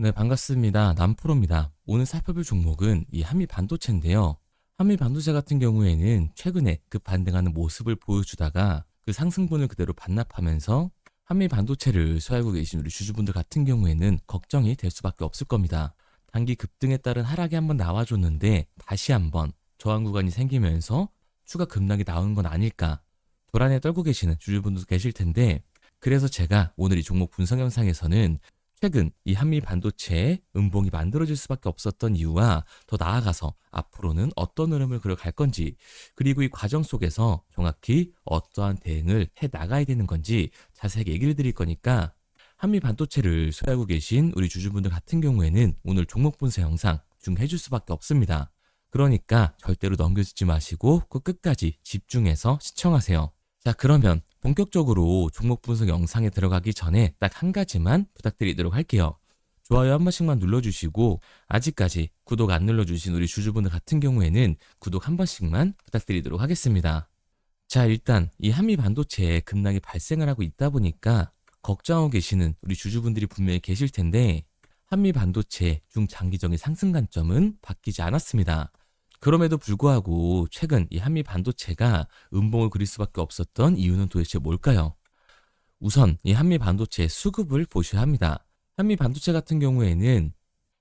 네, 반갑습니다. 남프로입니다. 오늘 살펴볼 종목은 이 한미 반도체인데요. 한미 반도체 같은 경우에는 최근에 급반등하는 모습을 보여주다가 그 상승분을 그대로 반납하면서 한미 반도체를 소유하고 계신 우리 주주분들 같은 경우에는 걱정이 될 수밖에 없을 겁니다. 단기 급등에 따른 하락이 한번 나와줬는데 다시 한번 저항 구간이 생기면서 추가 급락이 나오는 건 아닐까 불안에 떨고 계시는 주주분들도 계실 텐데, 그래서 제가 오늘 이 종목 분석 영상에서는 최근 이 한미 반도체의 음봉이 만들어질 수밖에 없었던 이유와 더 나아가서 앞으로는 어떤 흐름을 그려갈 건지, 그리고 이 과정 속에서 정확히 어떠한 대응을 해 나가야 되는 건지 자세하게 얘기를 드릴 거니까, 한미 반도체를 소유하고 계신 우리 주주분들 같은 경우에는 오늘 종목 분석 영상 중요해 줄 수밖에 없습니다. 그러니까 절대로 넘겨주지 마시고 꼭 끝까지 집중해서 시청하세요. 자, 그러면 본격적으로 종목 분석 영상에 들어가기 전에 딱 한 가지만 부탁드리도록 할게요. 좋아요 한 번씩만 눌러주시고, 아직까지 구독 안 눌러주신 우리 주주분들 같은 경우에는 구독 한 번씩만 부탁드리도록 하겠습니다. 자, 일단 이 한미 반도체에 급락이 발생을 하고 있다 보니까 걱정하고 계시는 우리 주주분들이 분명히 계실 텐데, 한미 반도체 중장기적인 상승 관점은 바뀌지 않았습니다. 그럼에도 불구하고 최근 이 한미 반도체가 음봉을 그릴 수밖에 없었던 이유는 도대체 뭘까요? 우선 이 한미 반도체의 수급을 보셔야 합니다. 한미 반도체 같은 경우에는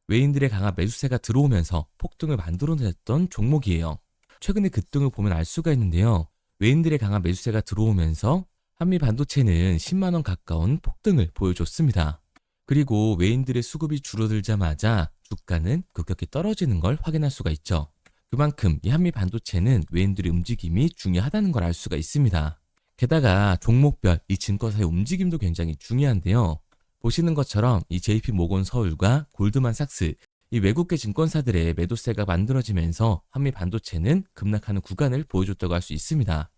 외인들의 강한 매수세가 들어오면서 폭등을 만들어냈던 종목이에요. 최근의 급등을 보면 알 수가 있는데요. 외인들의 강한 매수세가 들어오면서 한미 반도체는 10만 원 가까운 폭등을 보여줬습니다. 그리고 외인들의 수급이 줄어들자마자 주가는 급격히 떨어지는 걸 확인할 수가 있죠. 그만큼 이 한미 반도체는 외인들의 움직임이 중요하다는 걸 알 수가 있습니다. 게다가 종목별 이 증권사의 움직임도 굉장히 중요한데요. 보시는 것처럼 이 JP 모건 서울과 골드만삭스, 이 외국계 증권사들의 매도세가 만들어지면서 한미 반도체는 급락하는 구간을 보여줬다고 할 수 있습니다.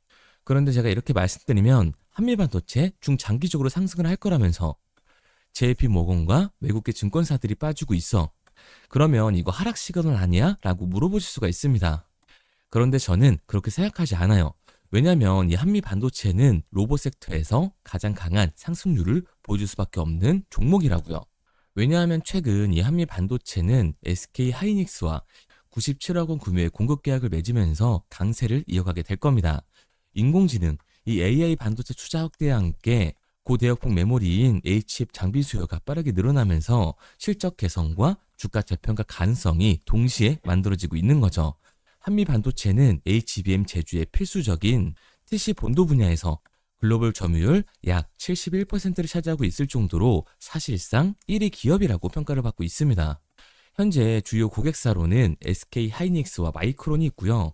그런데 제가 이렇게 말씀드리면 한미 반도체 중장기적으로 상승을 할 거라면서 JP 모건과 외국계 증권사들이 빠지고 있어. 그러면 이거 하락 시그널 아니야? 라고 물어보실 수가 있습니다. 그런데 저는 그렇게 생각하지 않아요. 왜냐하면 이 한미 반도체는 로봇 섹터에서 가장 강한 상승률을 보여줄 수밖에 없는 종목이라고요. 왜냐하면 최근 이 한미 반도체는 SK 하이닉스와 97억 원 규모의 공급 계약을 맺으면서 강세를 이어가게 될 겁니다. 인공지능, 이 AI 반도체 투자 확대와 함께 고대역폭 메모리인 HF 장비 수요가 빠르게 늘어나면서 실적 개선과 주가 재평가 가능성이 동시에 만들어지고 있는 거죠. 한미 반도체는 HBM 제조의 필수적인 TC 본도 분야에서 글로벌 점유율 약 71%를 차지하고 있을 정도로 사실상 1위 기업이라고 평가를 받고 있습니다. 현재 주요 고객사로는 SK 하이닉스와 마이크론이 있고요.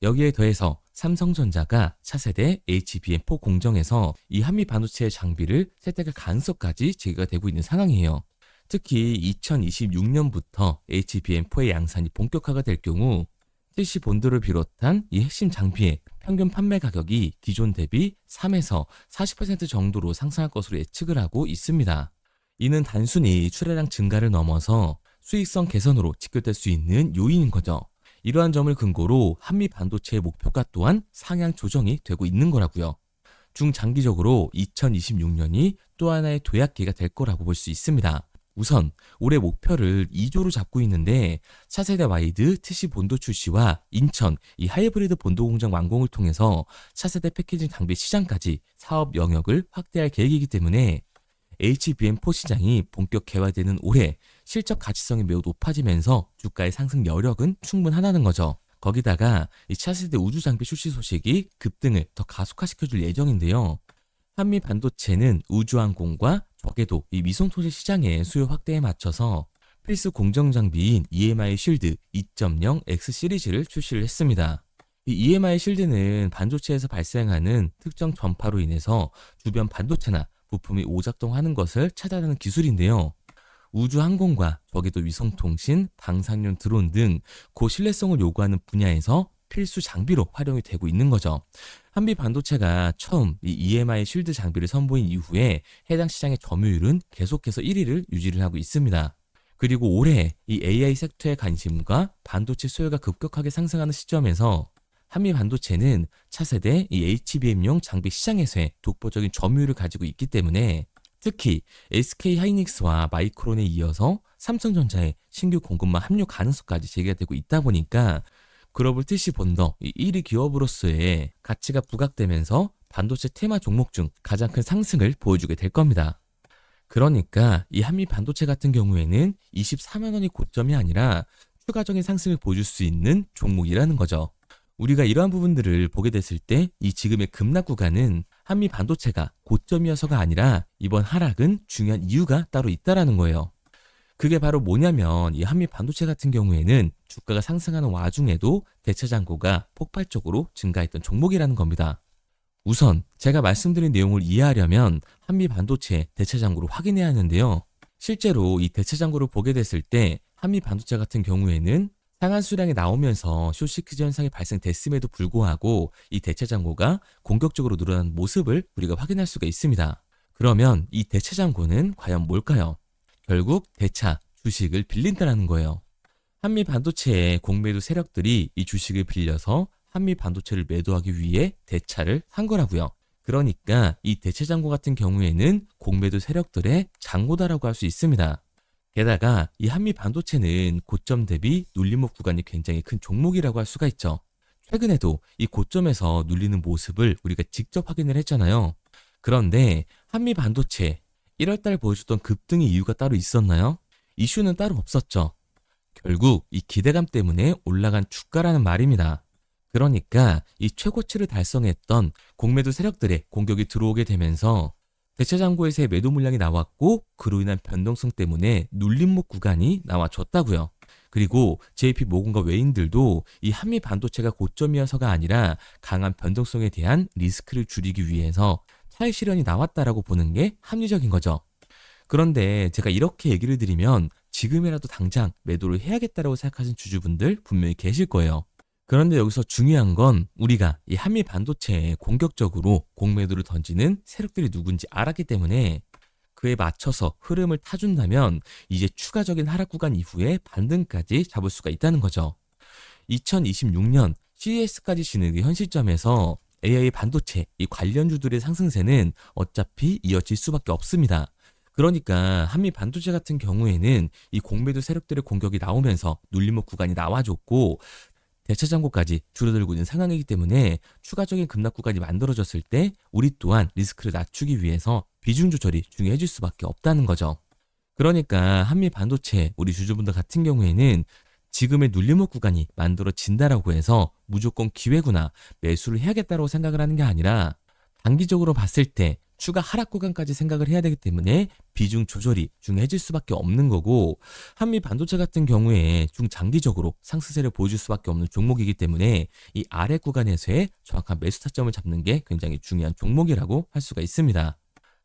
여기에 더해서 삼성전자가 차세대 HBM4 공정에서 이 한미 반도체 장비를 세탁할 가능성까지 제기가 되고 있는 상황이에요. 특히 2026년부터 HBM4의 양산이 본격화가 될 경우 TC 본드를 비롯한 이 핵심 장비의 평균 판매 가격이 기존 대비 3에서 40% 정도로 상승할 것으로 예측을 하고 있습니다. 이는 단순히 출하량 증가를 넘어서 수익성 개선으로 직결될 수 있는 요인인 거죠. 이러한 점을 근거로 한미 반도체의 목표가 또한 상향 조정이 되고 있는 거라고요. 중장기적으로 2026년이 또 하나의 도약기가 될 거라고 볼 수 있습니다. 우선 올해 목표를 2조로 잡고 있는데, 차세대 와이드 TC 본도 출시와 인천 이 하이브리드 본도 공장 완공을 통해서 차세대 패키징 장비 시장까지 사업 영역을 확대할 계획이기 때문에 HBM4 시장이 본격 개화되는 올해 실적 가치성이 매우 높아지면서 주가의 상승 여력은 충분하다는 거죠. 거기다가 이 차세대 우주 장비 출시 소식이 급등을 더 가속화시켜줄 예정인데요. 한미 반도체는 우주항공과 저궤도 이 위성토지 시장의 수요 확대에 맞춰서 필수 공정 장비인 EMI 쉴드 2.0 X 시리즈를 출시를 했습니다. 이 EMI 쉴드는 반도체에서 발생하는 특정 전파로 인해서 주변 반도체나 부품이 오작동하는 것을 차단하는 기술인데요. 우주항공과 저궤도 위성통신, 방사능 드론 등 고신뢰성을 요구하는 분야에서 필수 장비로 활용이 되고 있는 거죠. 한미 반도체가 처음 이 EMI 쉴드 장비를 선보인 이후에 해당 시장의 점유율은 계속해서 1위를 유지를 하고 있습니다. 그리고 올해 이 AI 섹터의 관심과 반도체 수요가 급격하게 상승하는 시점에서 한미 반도체는 차세대 이 HBM용 장비 시장에서의 독보적인 점유율을 가지고 있기 때문에 특히 SK 하이닉스와 마이크론에 이어서 삼성전자의 신규 공급망 합류 가능성까지 제기가 되고 있다 보니까 글로벌 TC 본더 1위 기업으로서의 가치가 부각되면서 반도체 테마 종목 중 가장 큰 상승을 보여주게 될 겁니다. 그러니까 이 한미 반도체 같은 경우에는 24만 원이 고점이 아니라 추가적인 상승을 보여줄 수 있는 종목이라는 거죠. 우리가 이러한 부분들을 보게 됐을 때 이 지금의 급락 구간은 한미 반도체가 고점이어서가 아니라 이번 하락은 중요한 이유가 따로 있다라는 거예요. 그게 바로 뭐냐면 이 한미 반도체 같은 경우에는 주가가 상승하는 와중에도 대체 잔고가 폭발적으로 증가했던 종목이라는 겁니다. 우선 제가 말씀드린 내용을 이해하려면 한미 반도체 대체 잔고를 확인해야 하는데요. 실제로 이 대체 잔고를 보게 됐을 때 한미 반도체 같은 경우에는 상한 수량이 나오면서 숏시키즈 현상이 발생됐음에도 불구하고 이 대체 잔고가 공격적으로 늘어난 모습을 우리가 확인할 수가 있습니다. 그러면 이 대체 잔고는 과연 뭘까요? 결국 대차, 주식을 빌린다라는 거예요. 한미 반도체의 공매도 세력들이 이 주식을 빌려서 한미 반도체를 매도하기 위해 대차를 한 거라고요. 그러니까 이 대체 잔고 같은 경우에는 공매도 세력들의 잔고다라고 할 수 있습니다. 게다가 이 한미 반도체는 고점 대비 눌림목 구간이 굉장히 큰 종목이라고 할 수가 있죠. 최근에도 이 고점에서 눌리는 모습을 우리가 직접 확인을 했잖아요. 그런데 한미 반도체 1월달 보여줬던 급등의 이유가 따로 있었나요? 이슈는 따로 없었죠. 결국 이 기대감 때문에 올라간 주가라는 말입니다. 그러니까 이 최고치를 달성했던 공매도 세력들의 공격이 들어오게 되면서 대체 잔고에서의 매도 물량이 나왔고 그로 인한 변동성 때문에 눌림목 구간이 나와줬다고요. 그리고 JP 모건과 외인들도 이 한미 반도체가 고점이어서가 아니라 강한 변동성에 대한 리스크를 줄이기 위해서 차익 실현이 나왔다라고 보는 게 합리적인 거죠. 그런데 제가 이렇게 얘기를 드리면 지금이라도 당장 매도를 해야겠다라고 생각하시는 주주분들 분명히 계실 거예요. 그런데 여기서 중요한 건 우리가 이 한미 반도체에 공격적으로 공매도를 던지는 세력들이 누군지 알았기 때문에 그에 맞춰서 흐름을 타준다면 이제 추가적인 하락 구간 이후에 반등까지 잡을 수가 있다는 거죠. 2026년 CES까지 지는 현 시점에서 AI 반도체 이 관련주들의 상승세는 어차피 이어질 수밖에 없습니다. 그러니까 한미 반도체 같은 경우에는 이 공매도 세력들의 공격이 나오면서 눌림목 구간이 나와줬고 대체 잔고까지 줄어들고 있는 상황이기 때문에 추가적인 급락 구간이 만들어졌을 때 우리 또한 리스크를 낮추기 위해서 비중 조절이 중요해질 수밖에 없다는 거죠. 그러니까 한미 반도체 우리 주주분들 같은 경우에는 지금의 눌림목 구간이 만들어진다라고 해서 무조건 기회구나 매수를 해야겠다고 생각을 하는 게 아니라 단기적으로 봤을 때 추가 하락 구간까지 생각을 해야 되기 때문에 비중 조절이 중요해질 수밖에 없는 거고 한미 반도체 같은 경우에 중장기적으로 상승세를 보여줄 수밖에 없는 종목이기 때문에 이 아래 구간에서의 정확한 매수 타점을 잡는 게 굉장히 중요한 종목이라고 할 수가 있습니다.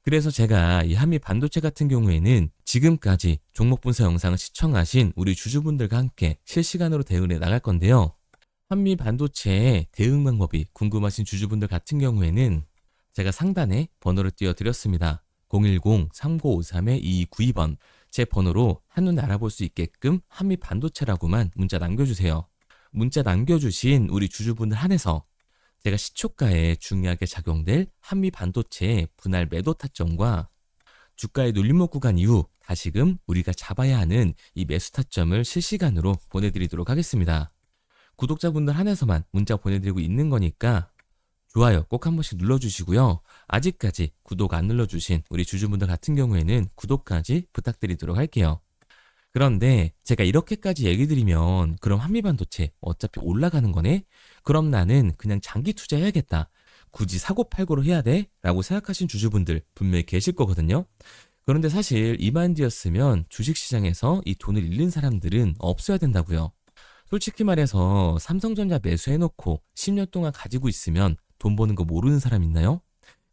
그래서 제가 이 한미 반도체 같은 경우에는 지금까지 종목 분석 영상을 시청하신 우리 주주분들과 함께 실시간으로 대응을 해 나갈 건데요. 한미 반도체의 대응 방법이 궁금하신 주주분들 같은 경우에는 제가 상단에 번호를 띄워드렸습니다. 010-3953-2292번 제 번호로 한눈에 알아볼 수 있게끔 한미 반도체라고만 문자 남겨주세요. 문자 남겨주신 우리 주주분들 한해서 제가 시초가에 중요하게 작용될 한미 반도체의 분할 매도 타점과 주가의 눌림목 구간 이후 다시금 우리가 잡아야 하는 이 매수 타점을 실시간으로 보내드리도록 하겠습니다. 구독자분들 한해서만 문자 보내드리고 있는 거니까 좋아요 꼭 한 번씩 눌러주시고요. 아직까지 구독 안 눌러주신 우리 주주분들 같은 경우에는 구독까지 부탁드리도록 할게요. 그런데 제가 이렇게까지 얘기 드리면 그럼 한미반도체 어차피 올라가는 거네? 그럼 나는 그냥 장기 투자해야겠다. 굳이 사고팔고를 해야 돼? 라고 생각하신 주주분들 분명히 계실 거거든요. 그런데 사실 이 마인드였으면 주식시장에서 이 돈을 잃는 사람들은 없어야 된다고요. 솔직히 말해서 삼성전자 매수해놓고 10년 동안 가지고 있으면 돈 버는 거 모르는 사람 있나요?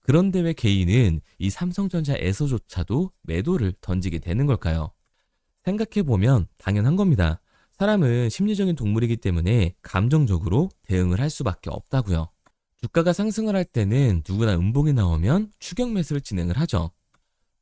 그런데 왜 개인은 이 삼성전자에서조차도 매도를 던지게 되는 걸까요? 생각해보면 당연한 겁니다. 사람은 심리적인 동물이기 때문에 감정적으로 대응을 할 수밖에 없다고요. 주가가 상승을 할 때는 누구나 음봉이 나오면 추격 매수를 진행을 하죠.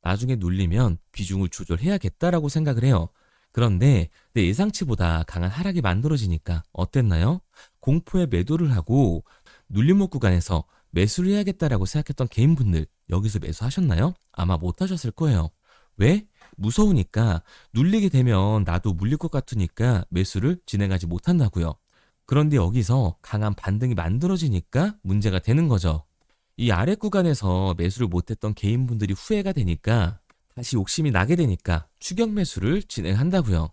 나중에 눌리면 비중을 조절해야겠다라고 생각을 해요. 그런데 내 예상치보다 강한 하락이 만들어지니까 어땠나요? 공포에 매도를 하고 눌림목 구간에서 매수를 해야겠다라고 생각했던 개인분들 여기서 매수하셨나요? 아마 못하셨을 거예요. 왜? 무서우니까 눌리게 되면 나도 물릴 것 같으니까 매수를 진행하지 못한다고요. 그런데 여기서 강한 반등이 만들어지니까 문제가 되는 거죠. 이 아래 구간에서 매수를 못했던 개인분들이 후회가 되니까 다시 욕심이 나게 되니까 추격 매수를 진행한다고요.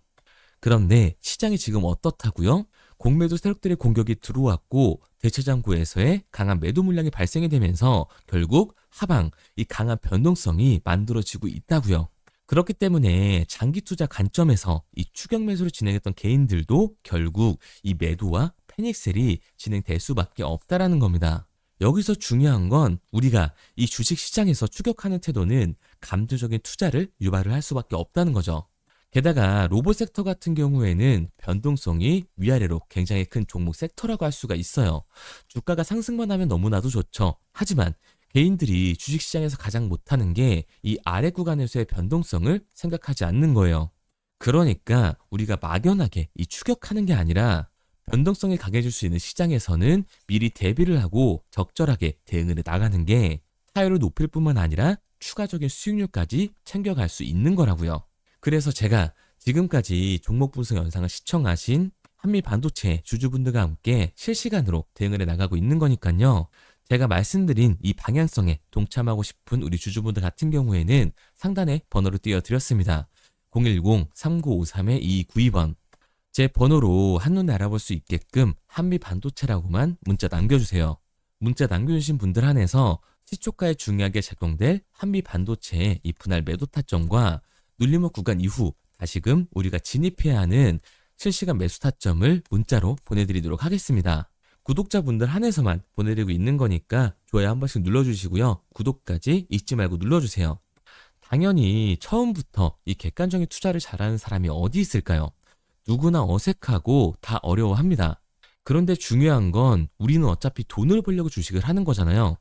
그런데 시장이 지금 어떻다고요? 공매도 세력들의 공격이 들어왔고 대체장구에서의 강한 매도 물량이 발생이 되면서 결국 하방, 이 강한 변동성이 만들어지고 있다고요. 그렇기 때문에 장기 투자 관점에서 이 추격 매수를 진행했던 개인들도 결국 이 매도와 패닉셀이 진행될 수밖에 없다라는 겁니다. 여기서 중요한 건 우리가 이 주식 시장에서 추격하는 태도는 감정적인 투자를 유발을 할 수밖에 없다는 거죠. 게다가 로봇 섹터 같은 경우에는 변동성이 위아래로 굉장히 큰 종목 섹터라고 할 수가 있어요. 주가가 상승만 하면 너무나도 좋죠. 하지만 개인들이 주식시장에서 가장 못하는 게 이 아래 구간에서의 변동성을 생각하지 않는 거예요. 그러니까 우리가 막연하게 이 추격하는 게 아니라 변동성이 강해질 수 있는 시장에서는 미리 대비를 하고 적절하게 대응을 해 나가는 게 타율을 높일 뿐만 아니라 추가적인 수익률까지 챙겨갈 수 있는 거라고요. 그래서 제가 지금까지 종목 분석 영상을 시청하신 한미 반도체 주주분들과 함께 실시간으로 대응을 해 나가고 있는 거니까요. 제가 말씀드린 이 방향성에 동참하고 싶은 우리 주주분들 같은 경우에는 상단에 번호를 띄워드렸습니다. 010-3953-2292번. 제 번호로 한눈에 알아볼 수 있게끔 한미 반도체라고만 문자 남겨주세요. 문자 남겨주신 분들 한해서 시초가에 중요하게 작용될 한미 반도체의 이 분할 매도 타점과 눌림목 구간 이후 다시금 우리가 진입해야 하는 실시간 매수 타점을 문자로 보내드리도록 하겠습니다. 구독자분들 한해서만 보내드리고 있는 거니까 좋아요 한 번씩 눌러주시고요. 구독까지 잊지 말고 눌러주세요. 당연히 처음부터 이 객관적인 투자를 잘하는 사람이 어디 있을까요? 누구나 어색하고 다 어려워합니다. 그런데 중요한 건 우리는 어차피 돈을 벌려고 주식을 하는 거잖아요.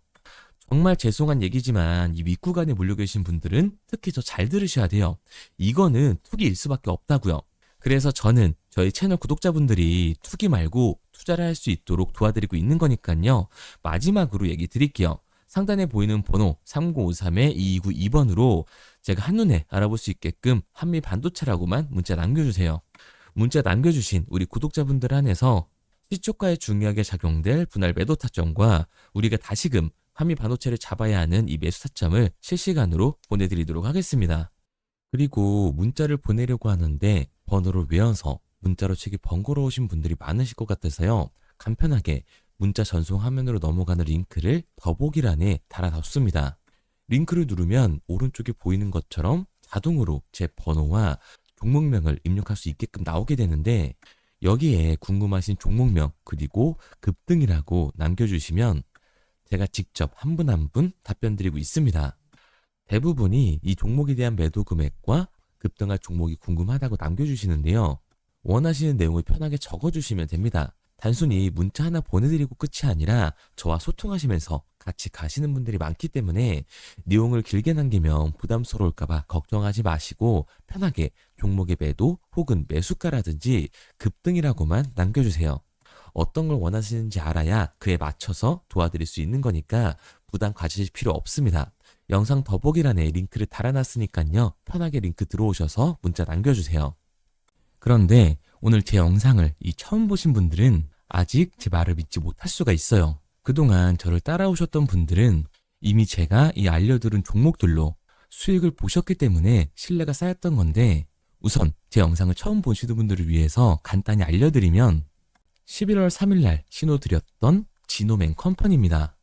정말 죄송한 얘기지만 이 윗구간에 몰려 계신 분들은 특히 더 잘 들으셔야 돼요. 이거는 투기일 수밖에 없다고요. 그래서 저는 저희 채널 구독자분들이 투기 말고 투자를 할 수 있도록 도와드리고 있는 거니까요. 마지막으로 얘기 드릴게요. 상단에 보이는 번호 3053-2292번으로 제가 한눈에 알아볼 수 있게끔 한미 반도체라고만 문자 남겨주세요. 문자 남겨주신 우리 구독자분들 한해서 시초가에 중요하게 작용될 분할 매도 타점과 우리가 다시금 한미 반도체를 잡아야 하는 이 매수 타점을 실시간으로 보내드리도록 하겠습니다. 그리고 문자를 보내려고 하는데 번호를 외워서 문자로 치기 번거로우신 분들이 많으실 것 같아서요. 간편하게 문자 전송 화면으로 넘어가는 링크를 더보기란에 달아놨습니다. 링크를 누르면 오른쪽에 보이는 것처럼 자동으로 제 번호와 종목명을 입력할 수 있게끔 나오게 되는데 여기에 궁금하신 종목명 그리고 급등이라고 남겨주시면 제가 직접 한 분 한 분 답변 드리고 있습니다. 대부분이 이 종목에 대한 매도 금액과 급등할 종목이 궁금하다고 남겨주시는데요. 원하시는 내용을 편하게 적어주시면 됩니다. 단순히 문자 하나 보내드리고 끝이 아니라 저와 소통하시면서 같이 가시는 분들이 많기 때문에 내용을 길게 남기면 부담스러울까봐 걱정하지 마시고 편하게 종목의 매도 혹은 매수가라든지 급등이라고만 남겨주세요. 어떤 걸 원하시는지 알아야 그에 맞춰서 도와드릴 수 있는 거니까 부담 가지실 필요 없습니다. 영상 더보기란에 링크를 달아놨으니까요. 편하게 링크 들어오셔서 문자 남겨주세요. 그런데 오늘 제 영상을 처음 보신 분들은 아직 제 말을 믿지 못할 수가 있어요. 그동안 저를 따라오셨던 분들은 이미 제가 알려드린 종목들로 수익을 보셨기 때문에 신뢰가 쌓였던 건데 우선 제 영상을 처음 보시는 분들을 위해서 간단히 알려드리면 11월 3일날 신호드렸던 지노맨 컴퍼니입니다.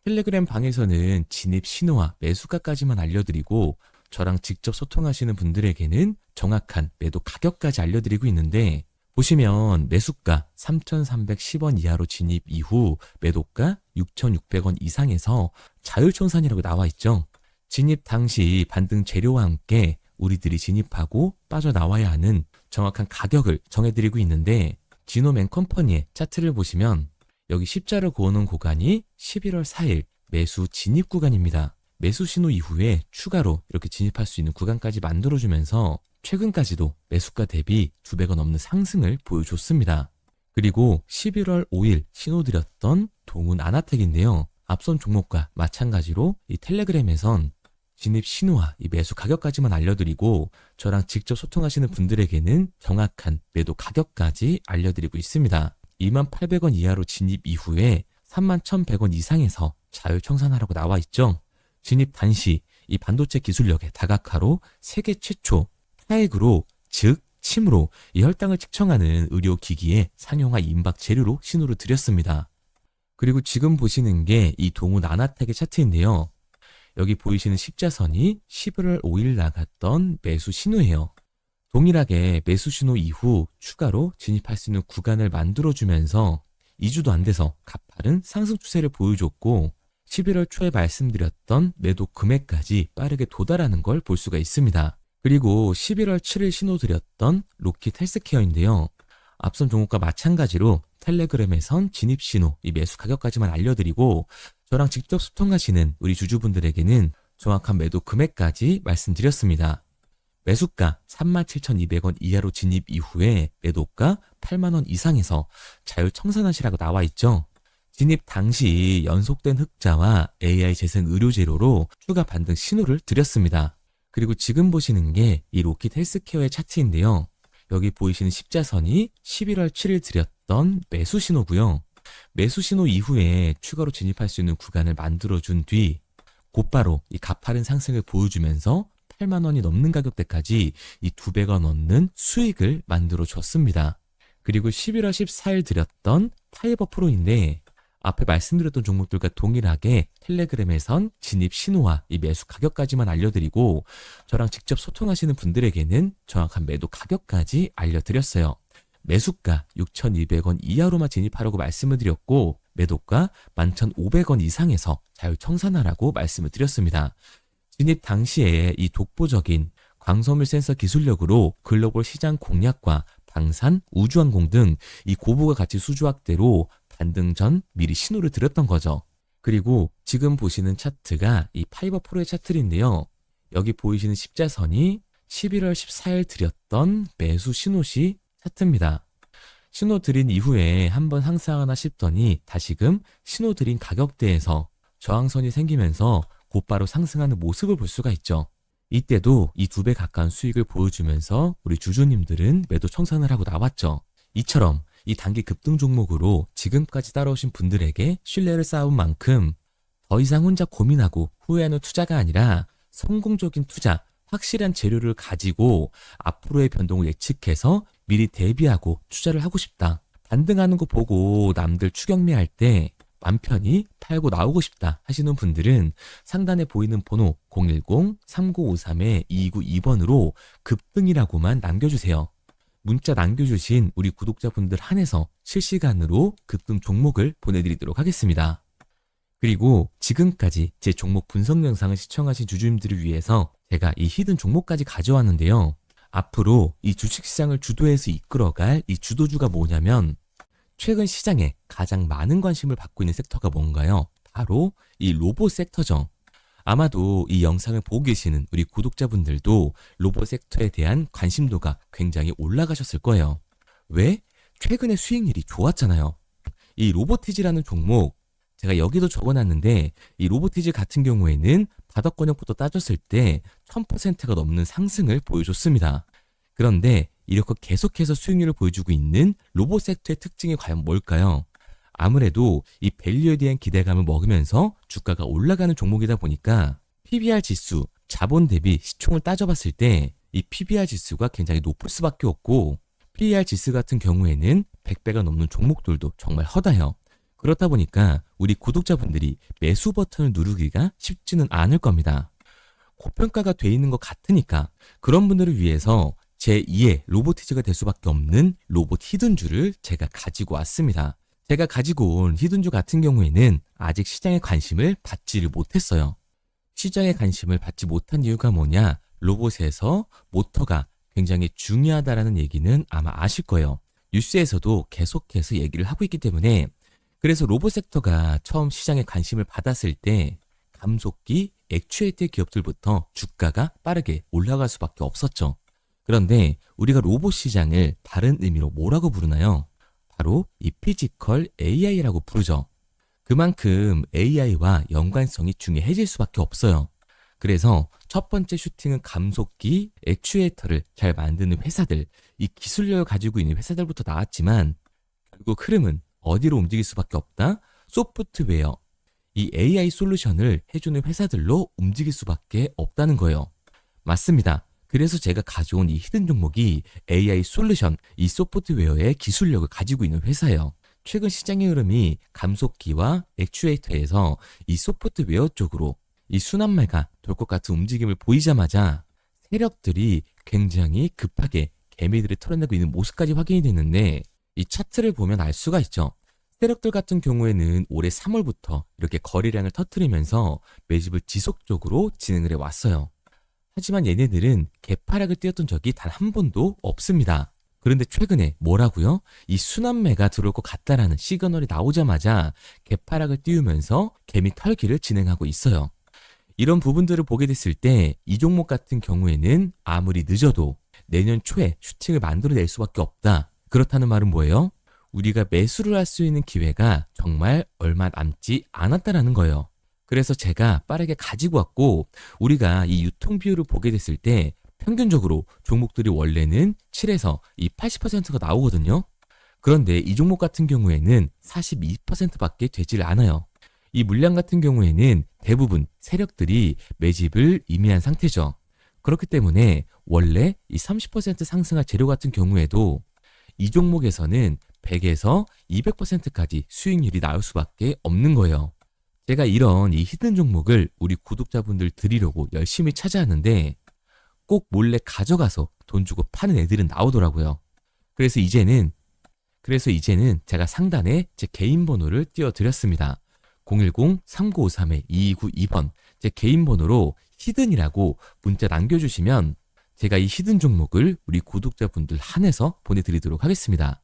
텔레그램 방에서는 진입 신호와 매수가까지만 알려드리고 저랑 직접 소통하시는 분들에게는 정확한 매도 가격까지 알려드리고 있는데 보시면 매수가 3,310원 이하로 진입 이후 매도가 6,600원 이상에서 자율청산이라고 나와 있죠. 진입 당시 반등 재료와 함께 우리들이 진입하고 빠져나와야 하는 정확한 가격을 정해드리고 있는데 지노맨 컴퍼니의 차트를 보시면 여기 십자를 그어놓은 구간이 11월 4일 매수 진입 구간입니다. 매수 신호 이후에 추가로 이렇게 진입할 수 있는 구간까지 만들어주면서 최근까지도 매수가 대비 2배가 넘는 상승을 보여줬습니다. 그리고 11월 5일 신호드렸던 동훈 아나텍인데요. 앞선 종목과 마찬가지로 이 텔레그램에선 진입 신호와 이 매수 가격까지만 알려드리고 저랑 직접 소통하시는 분들에게는 정확한 매도 가격까지 알려드리고 있습니다. 28,000원 이하로 진입 이후에 31,100원 이상에서 자율 청산하라고 나와 있죠. 진입 단시 이 반도체 기술력의 다각화로 세계 최초 타액으로 즉 침으로 이 혈당을 측정하는 의료기기에 상용화 임박 재료로 신호를 드렸습니다. 그리고 지금 보시는 게 이 동우 나나텍의 차트인데요. 여기 보이시는 십자선이 11월 5일 나갔던 매수 신호예요. 동일하게 매수 신호 이후 추가로 진입할 수 있는 구간을 만들어주면서 2주도 안 돼서 가파른 상승 추세를 보여줬고 11월 초에 말씀드렸던 매도 금액까지 빠르게 도달하는 걸 볼 수가 있습니다. 그리고 11월 7일 신호 드렸던 로킷 헬스케어인데요. 앞선 종목과 마찬가지로 텔레그램에선 진입 신호, 이 매수 가격까지만 알려드리고 저랑 직접 소통하시는 우리 주주분들에게는 정확한 매도 금액까지 말씀드렸습니다. 매수가 37,200원 이하로 진입 이후에 매도가 8만원 이상에서 자율 청산하시라고 나와 있죠. 진입 당시 연속된 흑자와 AI 재생 의료 재료로 추가 반등 신호를 드렸습니다. 그리고 지금 보시는 게 이 로킷 헬스케어의 차트인데요. 여기 보이시는 십자선이 11월 7일 드렸던 매수 신호고요. 매수 신호 이후에 추가로 진입할 수 있는 구간을 만들어준 뒤 곧바로 이 가파른 상승을 보여주면서 8만 원이 넘는 가격대까지 이 2배가 넘는 수익을 만들어 줬습니다. 그리고 11월 14일 드렸던 파이버 프로인데 앞에 말씀드렸던 종목들과 동일하게 텔레그램에선 진입 신호와 이 매수 가격까지만 알려드리고 저랑 직접 소통하시는 분들에게는 정확한 매도 가격까지 알려드렸어요. 매수가 6,200원 이하로만 진입하라고 말씀을 드렸고 매도가 11,500원 이상에서 자율 청산하라고 말씀을 드렸습니다. 진입 당시에 이 독보적인 광섬유 센서 기술력으로 글로벌 시장 공략과 방산, 우주항공 등 이 고부가 가치 수주 확대로 반등 전 미리 신호를 드렸던 거죠. 그리고 지금 보시는 차트가 이 파이버 프로의 차트인데요. 여기 보이시는 십자선이 11월 14일 드렸던 매수 신호시 차트입니다. 신호 드린 이후에 한번 상승하나 싶더니 다시금 신호 드린 가격대에서 저항선이 생기면서 곧바로 상승하는 모습을 볼 수가 있죠. 이때도 이 2배 가까운 수익을 보여주면서 우리 주주님들은 매도 청산을 하고 나왔죠. 이처럼 이 단기 급등 종목으로 지금까지 따라오신 분들에게 신뢰를 쌓은 만큼 더 이상 혼자 고민하고 후회하는 투자가 아니라 성공적인 투자, 확실한 재료를 가지고 앞으로의 변동을 예측해서 미리 대비하고 투자를 하고 싶다. 반등하는 거 보고 남들 추격매할 때 맘 편히 팔고 나오고 싶다 하시는 분들은 상단에 보이는 번호 010-3953-2292번으로 급등이라고만 남겨주세요. 문자 남겨주신 우리 구독자분들 한해서 실시간으로 급등 종목을 보내드리도록 하겠습니다. 그리고 지금까지 제 종목 분석 영상을 시청하신 주주님들을 위해서 제가 이 히든 종목까지 가져왔는데요. 앞으로 이 주식시장을 주도해서 이끌어갈 이 주도주가 뭐냐면 최근 시장에 가장 많은 관심을 받고 있는 섹터가 뭔가요? 바로 이 로봇 섹터죠. 아마도 이 영상을 보고 계시는 우리 구독자분들도 로봇 섹터에 대한 관심도가 굉장히 올라가셨을 거예요. 왜? 최근에 수익률이 좋았잖아요. 이 로보티지라는 종목 제가 여기도 적어놨는데 이 로보티지 같은 경우에는 바닥권역부터 따졌을 때 1000%가 넘는 상승을 보여줬습니다. 그런데 이렇게 계속해서 수익률을 보여주고 있는 로봇 섹터의 특징이 과연 뭘까요? 아무래도 이 밸류에 대한 기대감을 먹으면서 주가가 올라가는 종목이다 보니까 PBR 지수, 자본 대비 시총을 따져봤을 때 이 PBR 지수가 굉장히 높을 수밖에 없고 PER 지수 같은 경우에는 100배가 넘는 종목들도 정말 허다해요. 그렇다 보니까 우리 구독자분들이 매수 버튼을 누르기가 쉽지는 않을 겁니다. 고평가가 돼 있는 것 같으니까 그런 분들을 위해서 제2의 로보티즈가 될 수밖에 없는 로봇 히든주를 제가 가지고 왔습니다. 제가 가지고 온 히든주 같은 경우에는 아직 시장의 관심을 받지를 못했어요. 시장의 관심을 받지 못한 이유가 뭐냐? 로봇에서 모터가 굉장히 중요하다라는 얘기는 아마 아실 거예요. 뉴스에서도 계속해서 얘기를 하고 있기 때문에 그래서 로봇 섹터가 처음 시장에 관심을 받았을 때 감속기, 액추에이터 기업들부터 주가가 빠르게 올라갈 수밖에 없었죠. 그런데 우리가 로봇 시장을 다른 의미로 뭐라고 부르나요? 바로 이 피지컬 AI라고 부르죠. 그만큼 AI와 연관성이 중요해질 수밖에 없어요. 그래서 첫 번째 슈팅은 감속기, 액추에이터를 잘 만드는 회사들, 이 기술력을 가지고 있는 회사들부터 나왔지만 결국 흐름은 어디로 움직일 수밖에 없다? 소프트웨어, 이 AI 솔루션을 해주는 회사들로 움직일 수밖에 없다는 거예요. 맞습니다. 그래서 제가 가져온 이 히든 종목이 AI 솔루션, 이 소프트웨어의 기술력을 가지고 있는 회사예요. 최근 시장의 흐름이 감속기와 액추에이터에서 이 소프트웨어 쪽으로 이 순환매가 돌 것 같은 움직임을 보이자마자 세력들이 굉장히 급하게 개미들을 털어내고 있는 모습까지 확인이 됐는데, 이 차트를 보면 알 수가 있죠. 세력들 같은 경우에는 올해 3월부터 이렇게 거래량을 터뜨리면서 매집을 지속적으로 진행을 해왔어요. 하지만 얘네들은 개파락을 띄웠던 적이 단 한 번도 없습니다. 그런데 최근에 뭐라고요? 이 순환매가 들어올 것 같다라는 시그널이 나오자마자 개파락을 띄우면서 개미 털기를 진행하고 있어요. 이런 부분들을 보게 됐을 때 이 종목 같은 경우에는 아무리 늦어도 내년 초에 슈팅을 만들어낼 수밖에 없다. 그렇다는 말은 뭐예요? 우리가 매수를 할 수 있는 기회가 정말 얼마 남지 않았다라는 거예요. 그래서 제가 빠르게 가지고 왔고, 우리가 이 유통 비율을 보게 됐을 때 평균적으로 종목들이 원래는 7에서 이 80%가 나오거든요. 그런데 이 종목 같은 경우에는 42%밖에 되질 않아요. 이 물량 같은 경우에는 대부분 세력들이 매집을 이미 한 상태죠. 그렇기 때문에 원래 이 30% 상승할 재료 같은 경우에도 이 종목에서는 100에서 200%까지 수익률이 나올 수밖에 없는 거예요. 제가 이런 이 히든 종목을 우리 구독자분들 드리려고 열심히 찾아왔는데 꼭 몰래 가져가서 돈 주고 파는 애들은 나오더라고요. 그래서 이제는 제가 상단에 제 개인 번호를 띄워드렸습니다. 010-3953-2292번 제 개인 번호로 히든이라고 문자 남겨주시면 제가 이 히든 종목을 우리 구독자분들 한해서 보내드리도록 하겠습니다.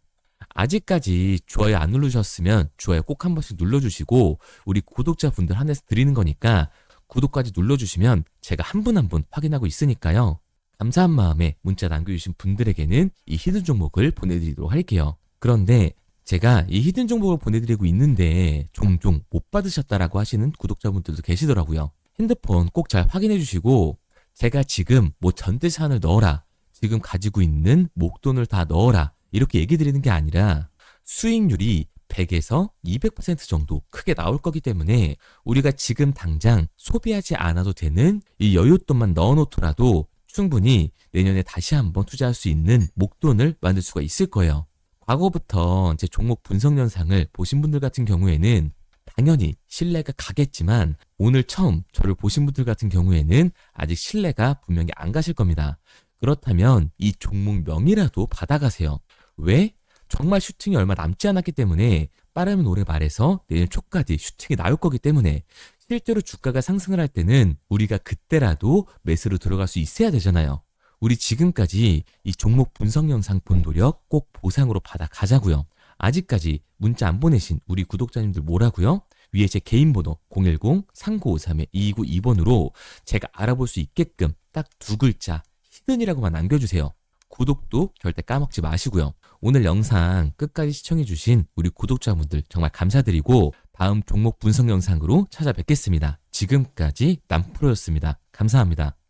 아직까지 좋아요 안 누르셨으면 좋아요 꼭 한 번씩 눌러주시고, 우리 구독자분들 한해서 드리는 거니까 구독까지 눌러주시면 제가 한 분 한 분 확인하고 있으니까요. 감사한 마음에 문자 남겨주신 분들에게는 이 히든 종목을 보내드리도록 할게요. 그런데 제가 이 히든 종목을 보내드리고 있는데 종종 못 받으셨다라고 하시는 구독자분들도 계시더라고요. 핸드폰 꼭 잘 확인해 주시고, 제가 지금 뭐 전대산을 넣어라, 지금 가지고 있는 목돈을 다 넣어라 이렇게 얘기 드리는 게 아니라 수익률이 100에서 200% 정도 크게 나올 거기 때문에 우리가 지금 당장 소비하지 않아도 되는 이 여윳돈만 넣어놓더라도 충분히 내년에 다시 한번 투자할 수 있는 목돈을 만들 수가 있을 거예요. 과거부터 제 종목 분석 영상을 보신 분들 같은 경우에는 당연히 신뢰가 가겠지만, 오늘 처음 저를 보신 분들 같은 경우에는 아직 신뢰가 분명히 안 가실 겁니다. 그렇다면 이 종목명이라도 받아가세요. 왜? 정말 슈팅이 얼마 남지 않았기 때문에, 빠르면 올해 말에서 내년 초까지 슈팅이 나올 거기 때문에 실제로 주가가 상승을 할 때는 우리가 그때라도 매수로 들어갈 수 있어야 되잖아요. 우리 지금까지 이 종목 분석 영상 본 노력 꼭 보상으로 받아 가자고요. 아직까지 문자 안 보내신 우리 구독자님들 뭐라고요? 위에 제 개인 번호 010-3953-2292번으로 제가 알아볼 수 있게끔 딱 두 글자 히든이라고만 남겨주세요. 구독도 절대 까먹지 마시고요. 오늘 영상 끝까지 시청해주신 우리 구독자분들 정말 감사드리고 다음 종목 분석 영상으로 찾아뵙겠습니다. 지금까지 남프로였습니다. 감사합니다.